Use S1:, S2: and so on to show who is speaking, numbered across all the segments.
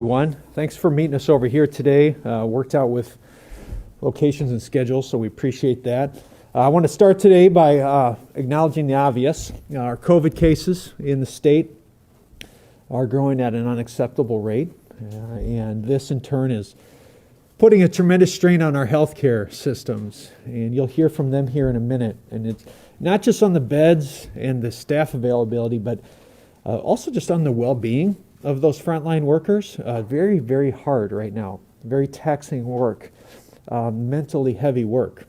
S1: Everyone, thanks for meeting us over here today. Worked out with locations and schedules, so we appreciate that. I want to start today by acknowledging the obvious. Our COVID cases in the state are growing at an unacceptable rate, and this in turn is putting a tremendous strain on our healthcare systems, and you'll hear from them here in a minute. And it's not just on the beds and the staff availability, but also just on the well-being of those frontline workers. Very, very hard right now. Very taxing work, mentally heavy work.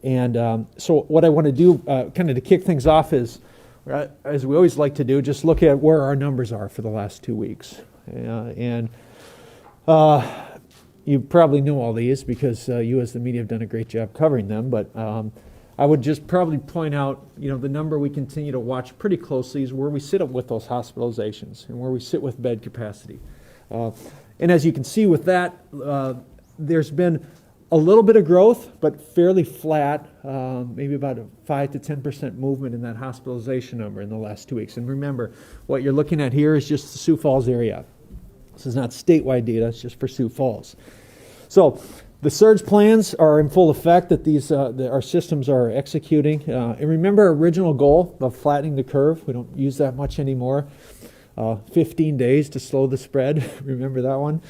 S1: And so what I want to do kind of to kick things off is, as we always like to do, just look at where our numbers are for the last 2 weeks. And you probably know all these because you as the media have done a great job covering them, but I would just probably point out, the number we continue to watch pretty closely is where we sit with those hospitalizations and where we sit with bed capacity. And as you can see with that, there's been a little bit of growth, but fairly flat, maybe about a 5 to 10% movement in that hospitalization number in the last 2 weeks. And remember, what you're looking at here is just the Sioux Falls area. This is not statewide data, it's just for Sioux Falls. So the surge plans are in full effect that our systems are executing. And remember our original goal of flattening the curve. We don't use that much anymore. 15 days to slow the spread. Remember that one?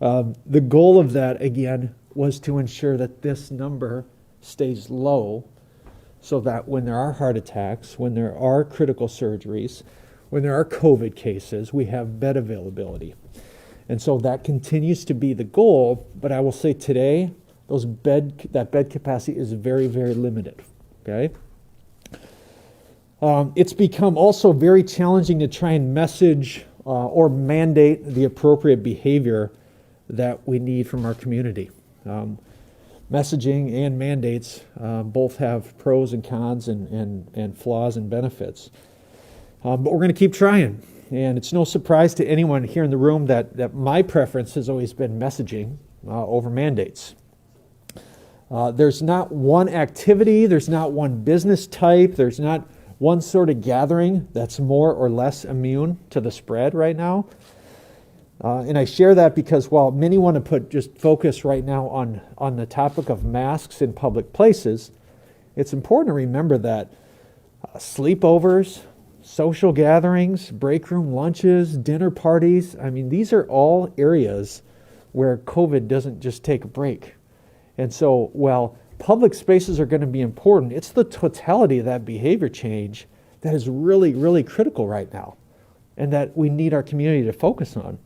S1: The goal of that, again, was to ensure that this number stays low so that when there are heart attacks, when there are critical surgeries, when there are COVID cases, we have bed availability. And so that continues to be the goal, but I will say today, that bed capacity is very, very limited, okay? It's become also very challenging to try and message or mandate the appropriate behavior that we need from our community. Messaging and mandates both have pros and cons and flaws and benefits. But we're going to keep trying. And it's no surprise to anyone here in the room that my preference has always been messaging over mandates. There's not one activity, there's not one business type, there's not one sort of gathering that's more or less immune to the spread right now. And I share that because while many want to just focus right now on the topic of masks in public places, it's important to remember that sleepovers, social gatherings, break room lunches, dinner parties, these are all areas where COVID doesn't just take a break. And so while public spaces are going to be important, it's the totality of that behavior change that is really, really critical right now and that we need our community to focus on.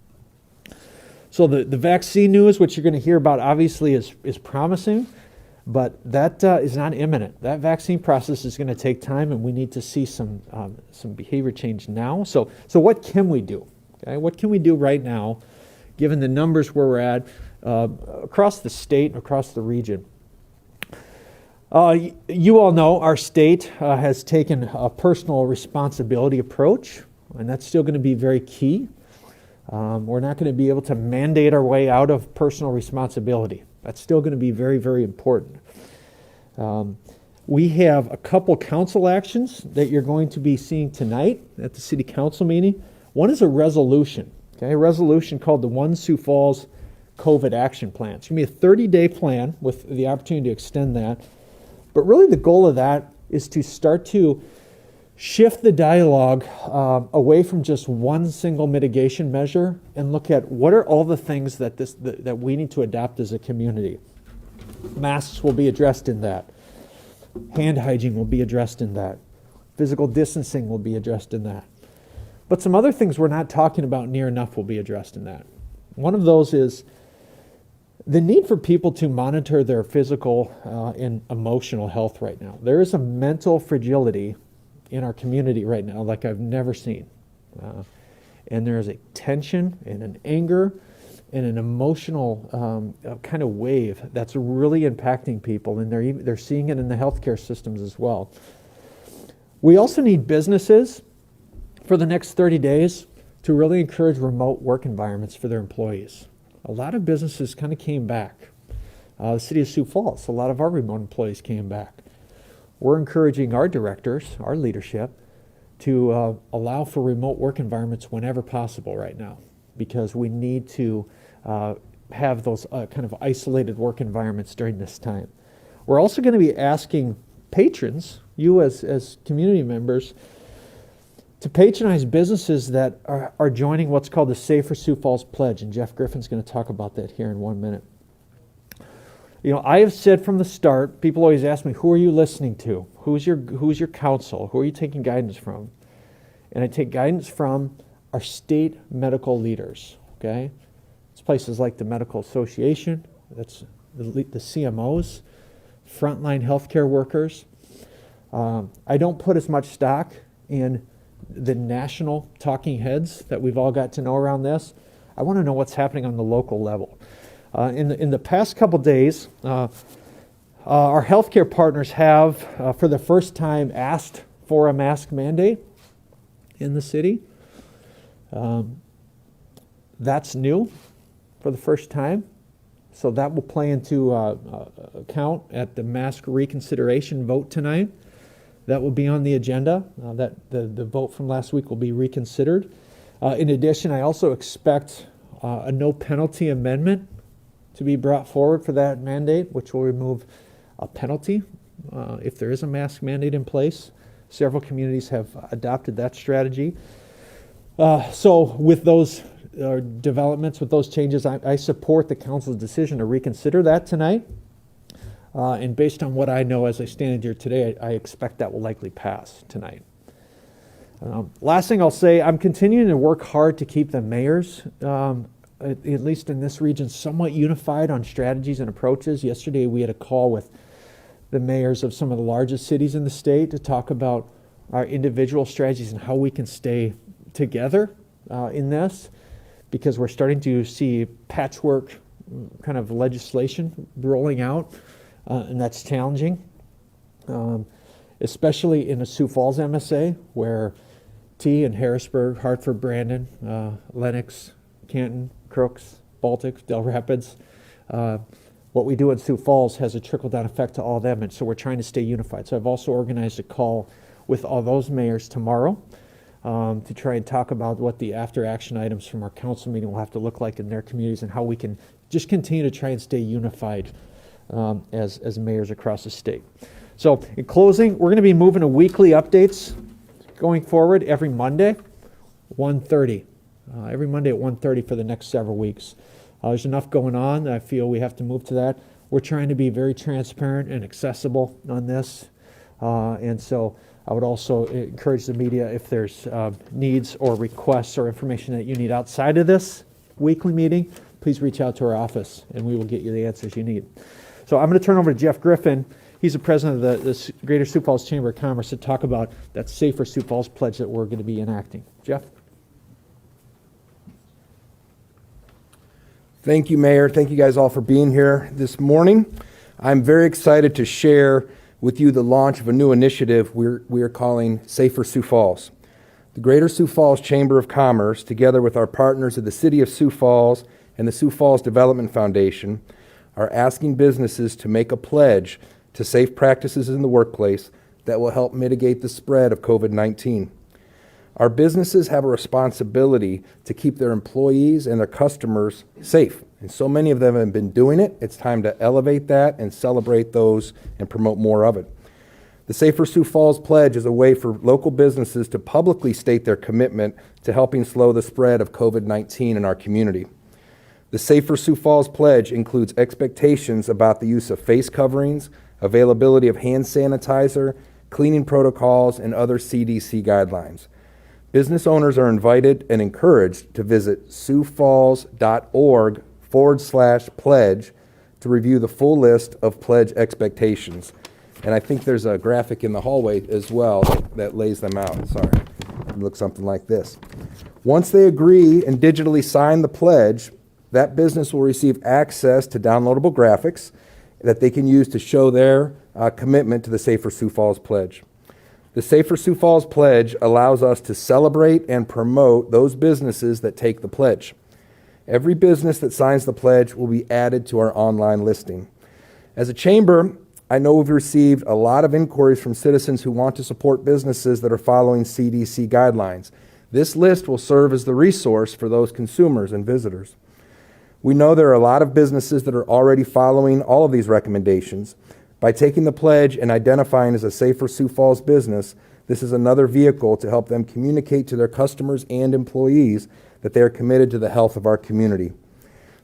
S1: So the vaccine news, which you're going to hear about, obviously is promising, but that is not imminent. That vaccine process is going to take time, and we need to see some behavior change now. So what can we do? Okay, what can we do right now, given the numbers where we're at across the state, across the region? You all know our state has taken a personal responsibility approach, and that's still going to be very key. We're not going to be able to mandate our way out of personal responsibility. That's still going to be very, very important. We have a couple council actions that you're going to be seeing tonight at the city council meeting. One is a resolution, a resolution called the One Sioux Falls COVID Action Plan. It's going to be a 30-day plan with the opportunity to extend that. But really the goal of that is to start to shift the dialogue away from just one single mitigation measure and look at what are all the things that we need to adopt as a community. Masks will be addressed in that. Hand hygiene will be addressed in that. Physical distancing will be addressed in that. But some other things we're not talking about near enough will be addressed in that. One of those is the need for people to monitor their physical and emotional health right now. There is a mental fragility in our community right now like I've never seen. And there's a tension and an anger and an emotional kind of wave that's really impacting people, and they're seeing it in the healthcare systems as well. We also need businesses for the next 30 days to really encourage remote work environments for their employees. A lot of businesses kind of came back. The city of Sioux Falls, a lot of our remote employees came back. We're encouraging our directors, our leadership, to allow for remote work environments whenever possible right now. because we need to have those kind of isolated work environments during this time. We're also going to be asking patrons, you as community members, to patronize businesses that are joining what's called the Safer Sioux Falls Pledge, and Jeff Griffin's going to talk about that here in 1 minute. You know, I have said from the start, people always ask me, who are you listening to? Who's your counsel? Who are you taking guidance from? And I take guidance from our state medical leaders, okay? It's places like the Medical Association, that's the CMOs, frontline healthcare workers. I don't put as much stock in the national talking heads that we've all got to know around this. I want to know what's happening on the local level. In the past couple days, our healthcare partners have, for the first time, asked for a mask mandate in the city. That's new for the first time. So that will play into account at the mask reconsideration vote tonight. That will be on the agenda. That the vote from last week will be reconsidered. In addition, I also expect a no penalty amendment to be brought forward for that mandate, which will remove a penalty if there is a mask mandate in place. Several communities have adopted that strategy. So with those developments, with those changes, I support the council's decision to reconsider that tonight. And based on what I know as I stand here today, I expect that will likely pass tonight. Last thing I'll say, I'm continuing to work hard to keep the mayors, at least in this region, somewhat unified on strategies and approaches. Yesterday we had a call with the mayors of some of the largest cities in the state to talk about our individual strategies and how we can stay together in this, because we're starting to see patchwork kind of legislation rolling out, and that's challenging, especially in the Sioux Falls MSA, where T and Harrisburg, Hartford, Brandon, Lenox, Canton, Crooks, Baltic, Del Rapids, what we do in Sioux Falls has a trickle-down effect to all of them, and so we're trying to stay unified. So I've also organized a call with all those mayors tomorrow to try and talk about what the after-action items from our council meeting will have to look like in their communities and how we can just continue to try and stay unified as mayors across the state. So in closing, we're going to be moving to weekly updates going forward every Monday, 1:30. Every Monday at 1:30 for the next several weeks. There's enough going on that I feel we have to move to that. We're trying to be very transparent and accessible on this. And so I would also encourage the media, if there's needs or requests or information that you need outside of this weekly meeting, please reach out to our office and we will get you the answers you need. So I'm going to turn over to Jeff Griffin. He's the president of the Greater Sioux Falls Chamber of Commerce to talk about that Safer Sioux Falls pledge that we're going to be enacting. Jeff?
S2: Thank you, Mayor. Thank you guys all for being here this morning. I'm very excited to share with you the launch of a new initiative we are calling Safer Sioux Falls. The Greater Sioux Falls Chamber of Commerce, together with our partners at the City of Sioux Falls and the Sioux Falls Development Foundation, are asking businesses to make a pledge to safe practices in the workplace that will help mitigate the spread of COVID-19. Our businesses have a responsibility to keep their employees and their customers safe. And so many of them have been doing it. It's time to elevate that and celebrate those and promote more of it. The Safer Sioux Falls Pledge is a way for local businesses to publicly state their commitment to helping slow the spread of COVID-19 in our community. The Safer Sioux Falls Pledge includes expectations about the use of face coverings, availability of hand sanitizer, cleaning protocols, and other CDC guidelines. Business owners are invited and encouraged to visit siouxfalls.org/pledge to review the full list of pledge expectations. And I think there's a graphic in the hallway as well that lays them out. Sorry, it looks something like this. Once they agree and digitally sign the pledge, that business will receive access to downloadable graphics that they can use to show their commitment to the Safer Sioux Falls Pledge. The Safer Sioux Falls Pledge allows us to celebrate and promote those businesses that take the pledge. Every business that signs the pledge will be added to our online listing. As a chamber, I know we've received a lot of inquiries from citizens who want to support businesses that are following CDC guidelines. This list will serve as the resource for those consumers and visitors. We know there are a lot of businesses that are already following all of these recommendations. By taking the pledge and identifying as a Safer Sioux Falls business, this is another vehicle to help them communicate to their customers and employees that they are committed to the health of our community.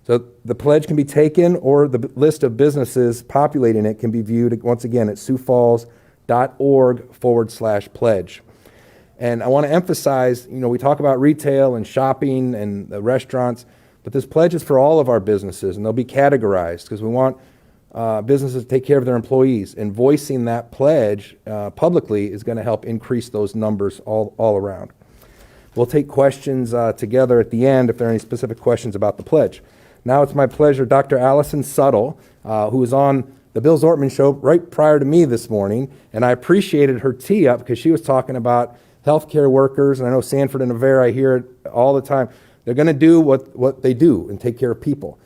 S2: So the pledge can be taken, or the list of businesses populating it can be viewed once again at siouxfalls.org/pledge. And I want to emphasize, we talk about retail and shopping and the restaurants, but this pledge is for all of our businesses, and they'll be categorized because we want businesses to take care of their employees. And voicing that pledge publicly is going to help increase those numbers all around. We'll take questions together at the end if there are any specific questions about the pledge. Now it's my pleasure, Dr. Allison Suttle, who was on the Bill Zortman show right prior to me this morning, and I appreciated her tee up because she was talking about healthcare workers, and I know Sanford and Avera, I hear it all the time. They're going to do what they do and take care of people.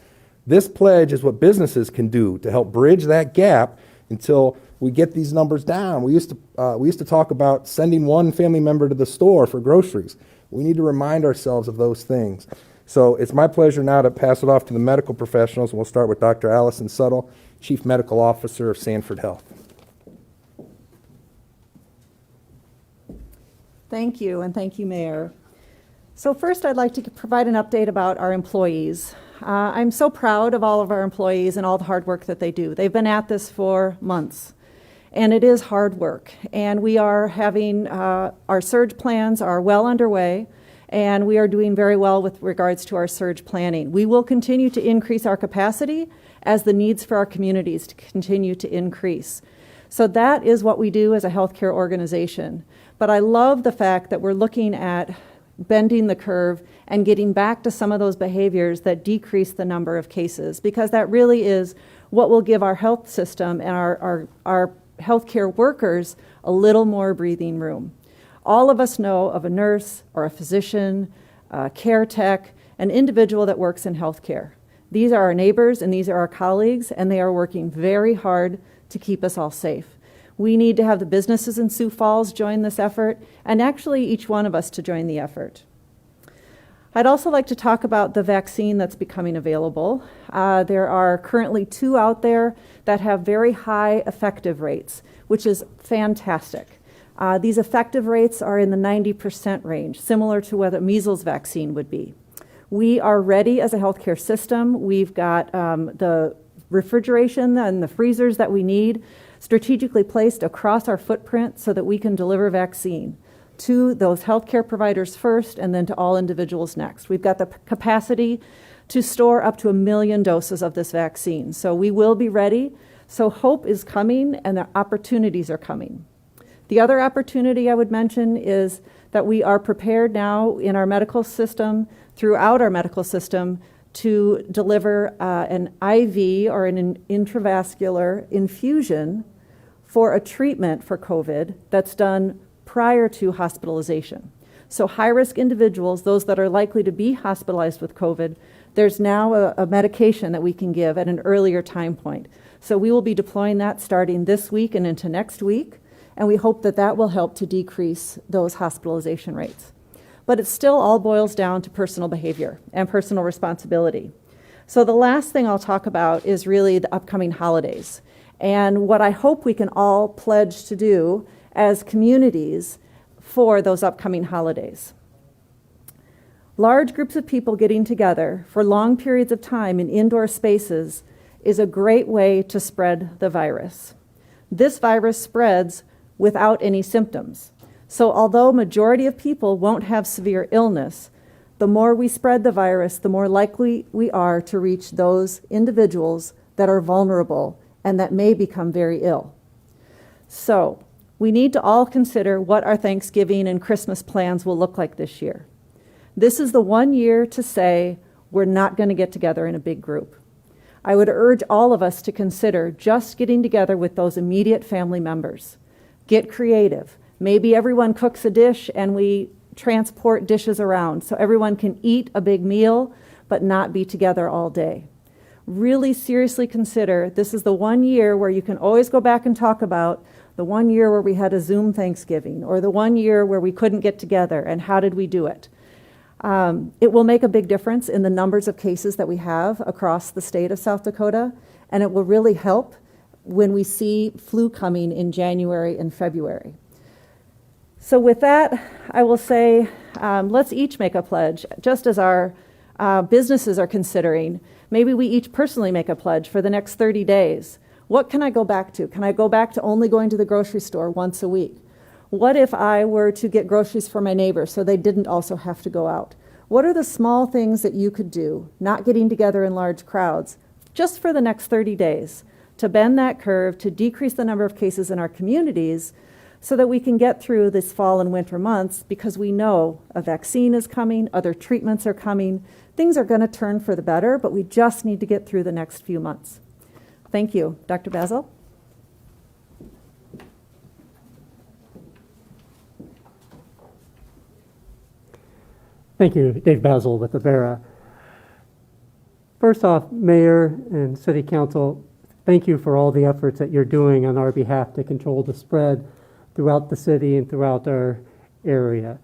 S2: This pledge is what businesses can do to help bridge that gap until we get these numbers down. We used to talk about sending one family member to the store for groceries. We need to remind ourselves of those things. So it's my pleasure now to pass it off to the medical professionals, and we'll start with Dr. Allison Suttle, Chief Medical Officer of Sanford Health.
S3: Thank you, and thank you, Mayor. So first, I'd like to provide an update about our employees. I'm so proud of all of our employees and all the hard work that they do. They've been at this for months, and it is hard work. And we are having, our surge plans are well underway, and we are doing very well with regards to our surge planning. We will continue to increase our capacity as the needs for our communities to continue to increase. So that is what we do as a healthcare organization. But I love the fact that we're looking at bending the curve and getting back to some of those behaviors that decrease the number of cases, because that really is what will give our health system and our healthcare workers a little more breathing room. All of us know of a nurse or a physician, a care tech, an individual that works in healthcare. These are our neighbors and these are our colleagues, and they are working very hard to keep us all safe. We need to have the businesses in Sioux Falls join this effort, and actually each one of us to join the effort. I'd also like to talk about the vaccine that's becoming available. There are currently 2 out there that have very high effective rates, which is fantastic. These effective rates are in the 90% range, similar to what a measles vaccine would be. We are ready as a healthcare system. We've got the refrigeration and the freezers that we need strategically placed across our footprint so that we can deliver vaccine to those healthcare providers first and then to all individuals next. We've got the capacity to store up to 1 million doses of this vaccine. So we will be ready. So hope is coming and the opportunities are coming. The other opportunity I would mention is that we are prepared now in our medical system, throughout our medical system, to deliver an IV or an intravascular infusion for a treatment for COVID that's done prior to hospitalization. So high-risk individuals, those that are likely to be hospitalized with COVID, there's now a medication that we can give at an earlier time point. So we will be deploying that starting this week and into next week, and we hope that that will help to decrease those hospitalization rates. But it still all boils down to personal behavior and personal responsibility. So the last thing I'll talk about is really the upcoming holidays and what I hope we can all pledge to do as communities for those upcoming holidays. Large groups of people getting together for long periods of time in indoor spaces is a great way to spread the virus. This virus spreads without any symptoms. So although majority of people won't have severe illness, the more we spread the virus, the more likely we are to reach those individuals that are vulnerable and that may become very ill. So we need to all consider what our Thanksgiving and Christmas plans will look like this year. This is the one year to say we're not going to get together in a big group. I would urge all of us to consider just getting together with those immediate family members. Get creative. Maybe everyone cooks a dish and we transport dishes around so everyone can eat a big meal but not be together all day. Really seriously consider this is the one year where you can always go back and talk about the 1 year where we had a Zoom Thanksgiving, or the 1 year where we couldn't get together, and how did we do it? It will make a big difference in the numbers of cases that we have across the state of South Dakota, and it will really help when we see flu coming in January and February. So with that, I will say, let's each make a pledge, just as our businesses are considering. Maybe we each personally make a pledge for the next 30 days. What can I go back to? Can I go back to only going to the grocery store once a week? What if I were to get groceries for my neighbors so they didn't also have to go out? What are the small things that you could do, not getting together in large crowds, just for the next 30 days, to bend that curve, to decrease the number of cases in our communities, so that we can get through this fall and winter months, because we know a vaccine is coming, other treatments are coming, things are going to turn for the better, but we just need to get through the next few months. Thank you. Dr. Basil?
S4: Thank you, Dave Basil with Avera. First off, Mayor and City Council, thank you for all the efforts that you're doing on our behalf to control the spread throughout the city and throughout our area.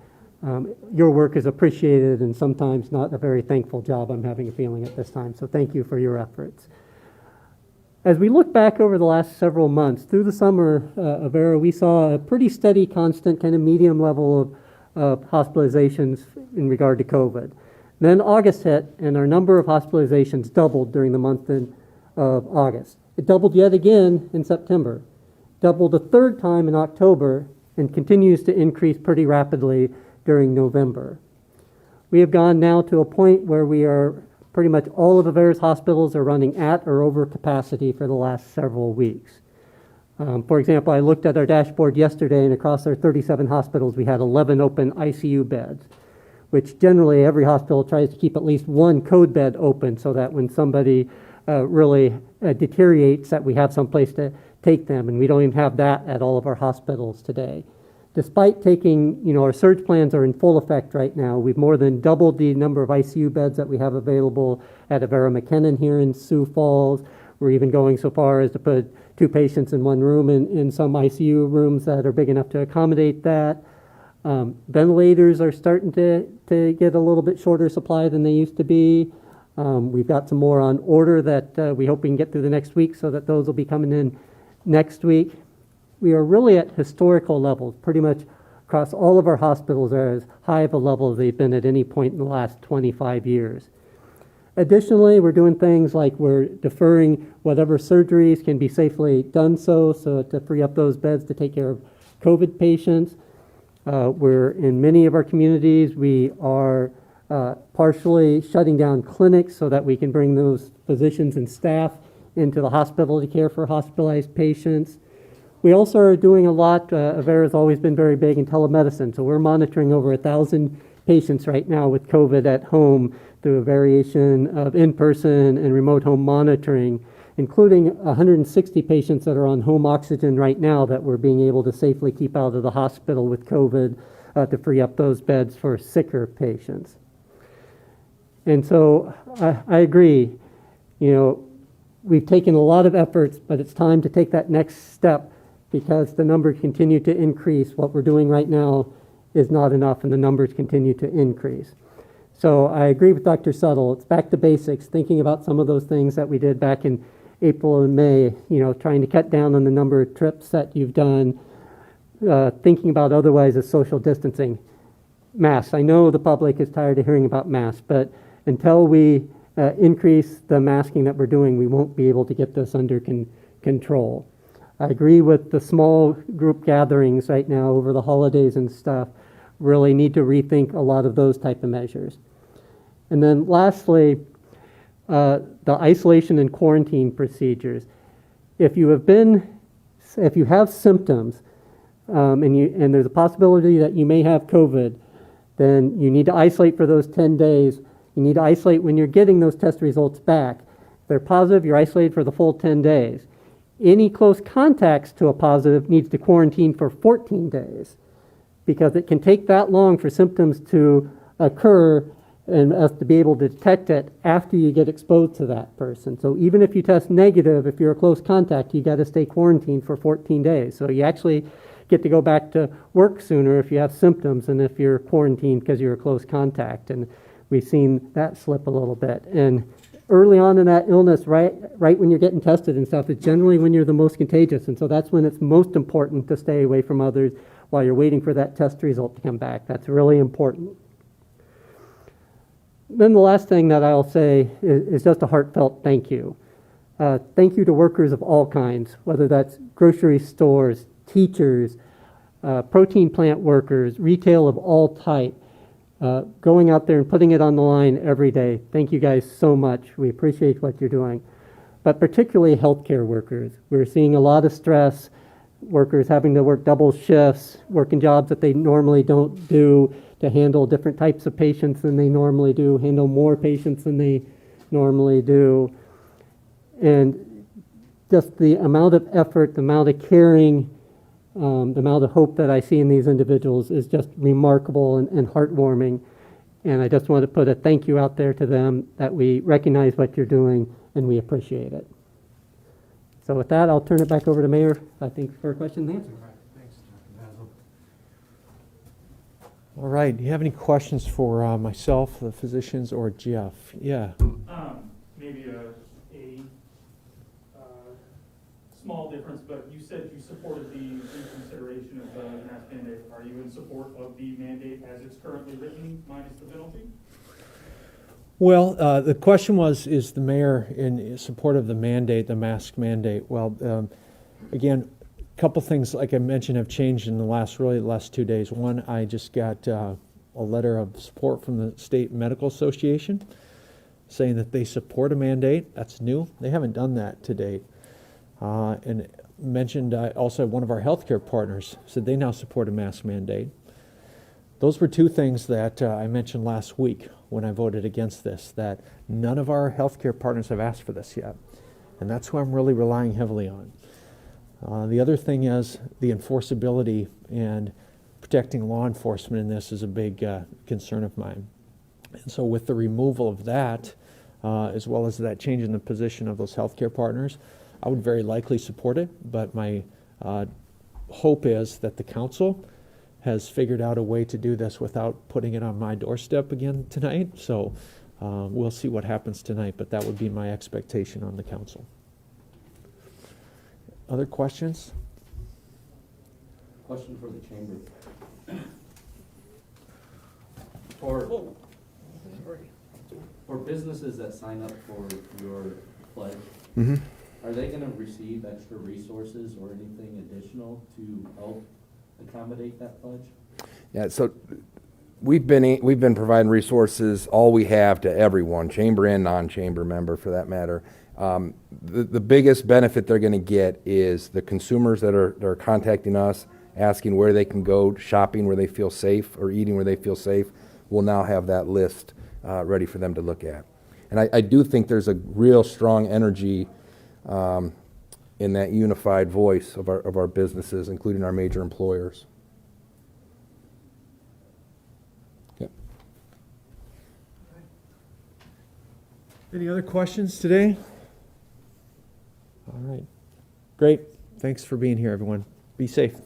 S4: Your work is appreciated and sometimes not a very thankful job, I'm having a feeling at this time, so thank you for your efforts. As we look back over the last several months, through the summer of Avera, we saw a pretty steady, constant, kind of medium level of hospitalizations in regard to COVID. Then August hit, and our number of hospitalizations doubled during the month of August. It doubled yet again in September, doubled a third time in October, and continues to increase pretty rapidly during November. We have gone now to a point where we are pretty much all of Avera's hospitals are running at or over capacity for the last several weeks. For example, I looked at our dashboard yesterday, and across our 37 hospitals, we had 11 open ICU beds, which generally every hospital tries to keep at least one code bed open so that when somebody really deteriorates, that we have some place to take them, and we don't even have that at all of our hospitals today. Despite taking, our surge plans are in full effect right now. We've more than doubled the number of ICU beds that we have available at Avera McKinnon here in Sioux Falls. We're even going so far as to put 2 patients in one room in some ICU rooms that are big enough to accommodate that. Ventilators are starting to get a little bit shorter supply than they used to be. We've got some more on order that we hope we can get through the next week, so that those will be coming in next week. We are really at historical levels. Pretty much across all of our hospitals are as high of a level as they've been at any point in the last 25 years. Additionally, we're doing things like we're deferring whatever surgeries can be safely done so to free up those beds to take care of COVID patients. We're in many of our communities, we are partially shutting down clinics so that we can bring those physicians and staff into the hospital to care for hospitalized patients. We also are doing a lot. Avera has always been very big in telemedicine, so we're monitoring over 1,000 patients right now with COVID at home through a variation of in-person and remote home monitoring, including 160 patients that are on home oxygen right now that we're being able to safely keep out of the hospital with COVID to free up those beds for sicker patients. And so I agree, we've taken a lot of efforts, but it's time to take that next step, because the numbers continue to increase. What we're doing right now is not enough, and the numbers continue to increase. So I agree with Dr. Suttle. It's back to basics, thinking about some of those things that we did back in April and May, trying to cut down on the number of trips that you've done, thinking about otherwise as social distancing. Masks. I know the public is tired of hearing about masks, but until we increase the masking that we're doing, we won't be able to get this under control. I agree with the small group gatherings right now over the holidays and stuff. Really need to rethink a lot of those type of measures. And then lastly, the isolation and quarantine procedures. If you have symptoms and there's a possibility that you may have COVID, then you need to isolate for those 10 days. You need to isolate when you're getting those test results back. If they're positive, you're isolated for the full 10 days. Any close contacts to a positive needs to quarantine for 14 days, because it can take that long for symptoms to occur and us to be able to detect it after you get exposed to that person. So even if you test negative, if you're a close contact, you got to stay quarantined for 14 days. So you actually get to go back to work sooner if you have symptoms than if you're quarantined because you're a close contact. And we've seen that slip a little bit. And early on in that illness, right when you're getting tested and stuff, is generally when you're the most contagious. And so that's when it's most important to stay away from others while you're waiting for that test result to come back. That's really important. Then the last thing that I'll say is just a heartfelt thank you. Thank you to workers of all kinds, whether that's grocery stores, teachers, protein plant workers, retail of all type, going out there and putting it on the line every day. Thank you guys so much. We appreciate what you're doing. But particularly healthcare workers. We're seeing a lot of stress, workers having to work double shifts, working jobs that they normally don't do, to handle different types of patients than they normally do, handle more patients than they normally do. And just the amount of effort, the amount of caring, the amount of hope that I see in these individuals is just remarkable and heartwarming. And I just want to put a thank you out there to them that we recognize what you're doing and we appreciate it. So with that, I'll turn it back over to Mayor, I think, for a question and answer.
S1: All right, do you have any questions for myself, the physicians, or Jeff? Yeah.
S5: Maybe a small difference, but you said you supported the reconsideration of the mask mandate. Are you in support of the mandate as it's currently written, minus the penalty?
S1: Well, the question was, is the mayor in support of the mandate, the mask mandate? Well, again, a couple things, like I mentioned, have changed in the last 2 days. One, I just got a letter of support from the State Medical Association saying that they support a mandate. That's new. They haven't done that to date. And mentioned also one of our healthcare partners said they now support a mask mandate. Those were two things that I mentioned last week when I voted against this, that none of our healthcare partners have asked for this yet. And that's who I'm really relying heavily on. The other thing is the enforceability and protecting law enforcement in this is a big concern of mine. And so with the removal of that, as well as that change in the position of those healthcare partners, I would very likely support it, but my hope is that the council has figured out a way to do this without putting it on my doorstep again tonight. So we'll see what happens tonight, but that would be my expectation on the council. Other questions?
S6: Question for the chamber. For businesses that sign up for your pledge, are they going to receive extra resources or anything additional to help accommodate that pledge?
S2: Yeah, so we've been providing resources, all we have, to everyone, chamber and non-chamber member for that matter. The biggest benefit they're going to get is the consumers that are contacting us, asking where they can go shopping where they feel safe or eating where they feel safe. We'll now have that list ready for them to look at. And I do think there's a real strong energy in that unified voice of our businesses, including our major employers. Okay.
S1: Any other questions today? All right. Great. Thanks for being here, everyone. Be safe.